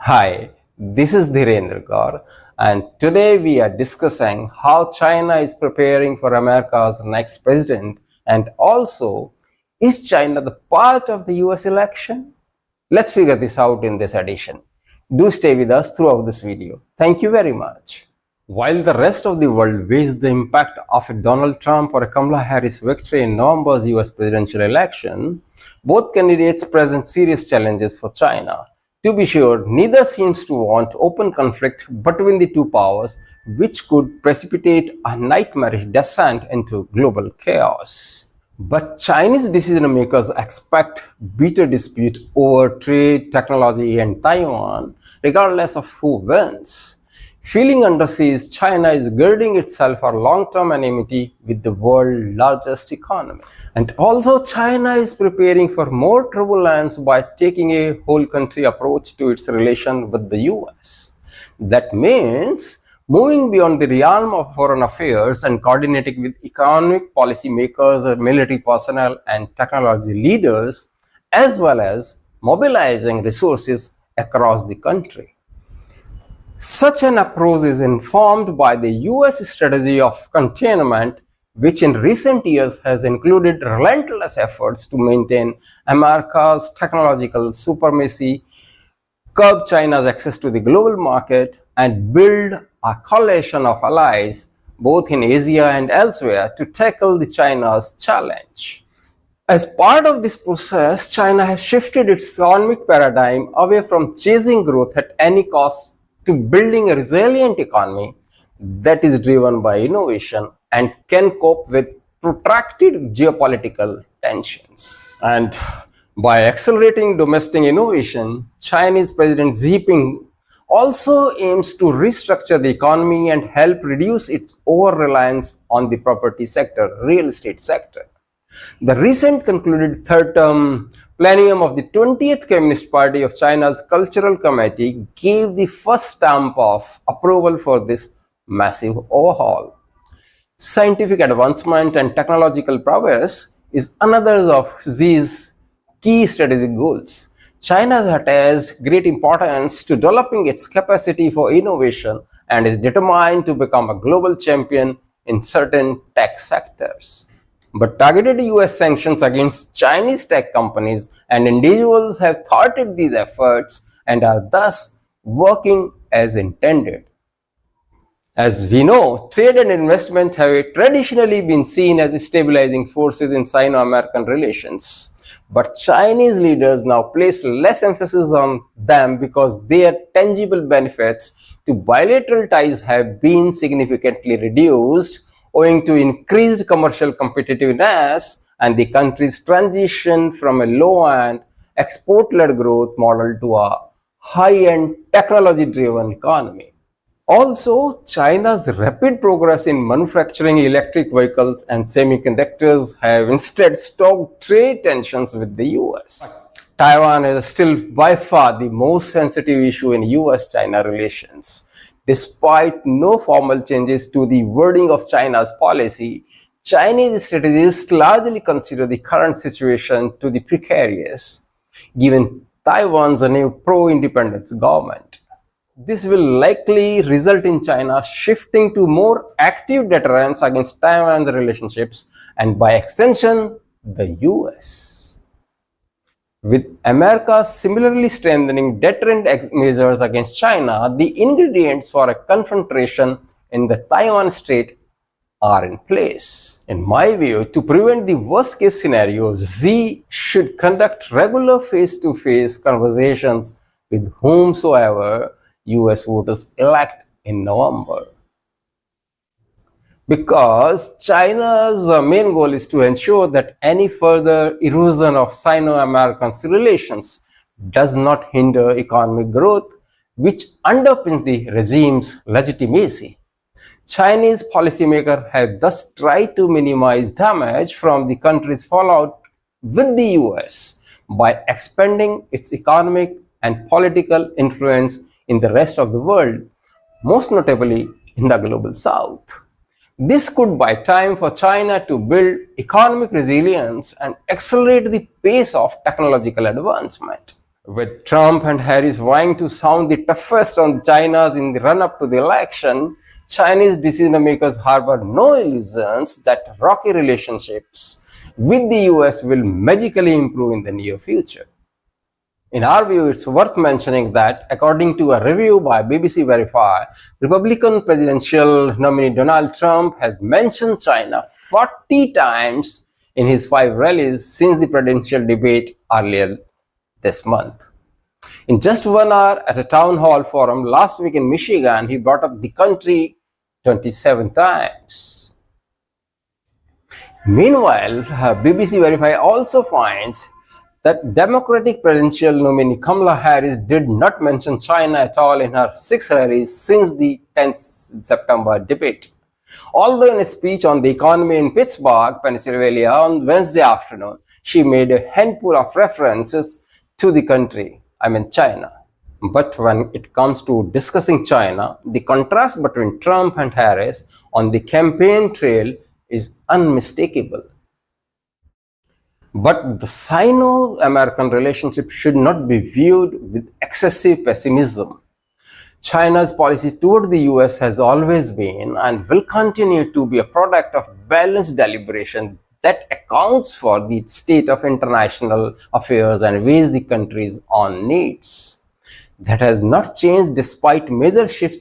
Hi, this is Dhirendra Kaur, and today we are discussing how China is preparing for America's next president, and also, is China the part of the US election? Let's figure this out in this edition. Do stay with us throughout this video. Thank you very much. While the rest of the world weighs the impact of a Donald Trump or a Kamala Harris victory in November's US presidential election, both candidates present serious challenges for China. To be sure, neither seems to want open conflict between the two powers, which could precipitate a nightmarish descent into global chaos. But Chinese decision makers expect bitter dispute over trade, technology, and Taiwan, regardless of who wins. Feeling underseas, China is girding itself for long-term enmity with the world's largest economy. And also, China is preparing for more turbulence by taking a whole country approach to its relation with the US. That means moving beyond the realm of foreign affairs and coordinating with economic policymakers, military personnel, and technology leaders, as well as mobilizing resources across the country. Such an approach is informed by the US strategy of containment, which in recent years has included relentless efforts to maintain America's technological supremacy, curb China's access to the global market, and build a coalition of allies both in Asia and elsewhere to tackle the China's challenge. As part of this process, China has shifted its economic paradigm away from chasing growth at any cost to building a resilient economy that is driven by innovation and can cope with protracted geopolitical tensions. And by accelerating domestic innovation, Chinese President Xi Jinping also aims to restructure the economy and help reduce its over-reliance on the property sector, real estate sector. The recent concluded third-term plenum of the 20th Communist Party of China's Cultural Committee gave the first stamp of approval for this massive overhaul. Scientific advancement and technological prowess is another of Xi's key strategic goals. China has attached great importance to developing its capacity for innovation and is determined to become a global champion in certain tech sectors. But targeted US sanctions against Chinese tech companies and individuals have thwarted these efforts and are thus working as intended. As we know, trade and investment have traditionally been seen as stabilizing forces in Sino-American relations. But Chinese leaders now place less emphasis on them because their tangible benefits to bilateral ties have been significantly reduced owing to increased commercial competitiveness and the country's transition from a low-end, export-led growth model to a high-end, technology-driven economy. Also, China's rapid progress in manufacturing electric vehicles and semiconductors have instead stoked trade tensions with the US. Taiwan is still by far the most sensitive issue in US-China relations. Despite no formal changes to the wording of China's policy, Chinese strategists largely consider the current situation to be precarious, given Taiwan's new pro-independence government. This will likely result in China shifting to more active deterrence against Taiwan's relationships and, by extension, the US. With America similarly strengthening deterrent measures against China, the ingredients for a confrontation in the Taiwan Strait are in place. In my view, to prevent the worst-case scenario, Xi should conduct regular face-to-face conversations with whomsoever US voters elect in November. Because China's main goal is to ensure that any further erosion of Sino-American relations does not hinder economic growth, which underpins the regime's legitimacy. Chinese policymakers have thus tried to minimize damage from the country's fallout with the US by expanding its economic and political influence in the rest of the world, most notably in the global south. This could buy time for China to build economic resilience and accelerate the pace of technological advancement. With Trump and Harris vying to sound the toughest on the China's in the run-up to the election, Chinese decision makers harbor no illusions that rocky relationships with the US will magically improve in the near future. In our view, it's worth mentioning that according to a review by BBC Verify, Republican presidential nominee Donald Trump has mentioned China 40 times in his 5 rallies since the presidential debate earlier this month. In just 1 hour at a town hall forum last week in Michigan, he brought up the country 27 times. Meanwhile, BBC Verify also finds that Democratic presidential nominee Kamala Harris did not mention China at all in her 6 rallies since the 10th September debate. Although in a speech on the economy in Pittsburgh, Pennsylvania on Wednesday afternoon, she made a handful of references to the country, China. But when it comes to discussing China, the contrast between Trump and Harris on the campaign trail is unmistakable. But the Sino-American relationship should not be viewed with excessive pessimism. China's policy toward the US has always been and will continue to be a product of balanced deliberation that accounts for the state of international affairs and weighs the country's own needs. That has not changed despite major shifts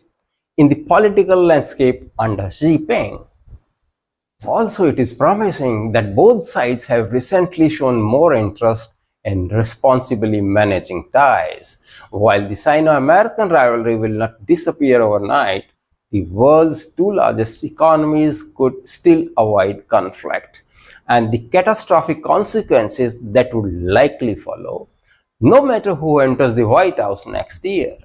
in the political landscape under Xi Jinping. Also, it is promising that both sides have recently shown more interest in responsibly managing ties. While the Sino-American rivalry will not disappear overnight, the world's 2 largest economies could still avoid conflict and the catastrophic consequences that would likely follow, no matter who enters the White House next year.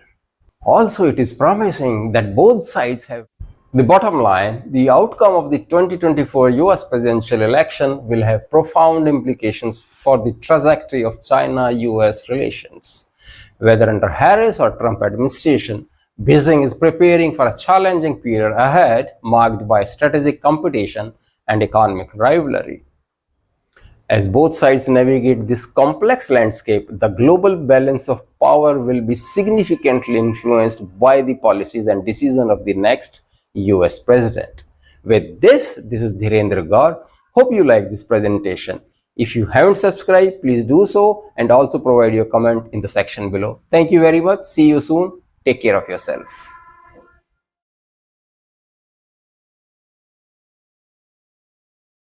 Also, it is promising that both sides have. The bottom line, the outcome of the 2024 US presidential election will have profound implications for the trajectory of China-US relations. Whether under Harris or Trump administration, Beijing is preparing for a challenging period ahead marked by strategic competition and economic rivalry. As both sides navigate this complex landscape, the global balance of power will be significantly influenced by the policies and decisions of the next US president. With this is Dhirendra Gaur. Hope you like this presentation. If you haven't subscribed, please do so and also provide your comment in the section below. Thank you very much. See you soon. Take care of yourself.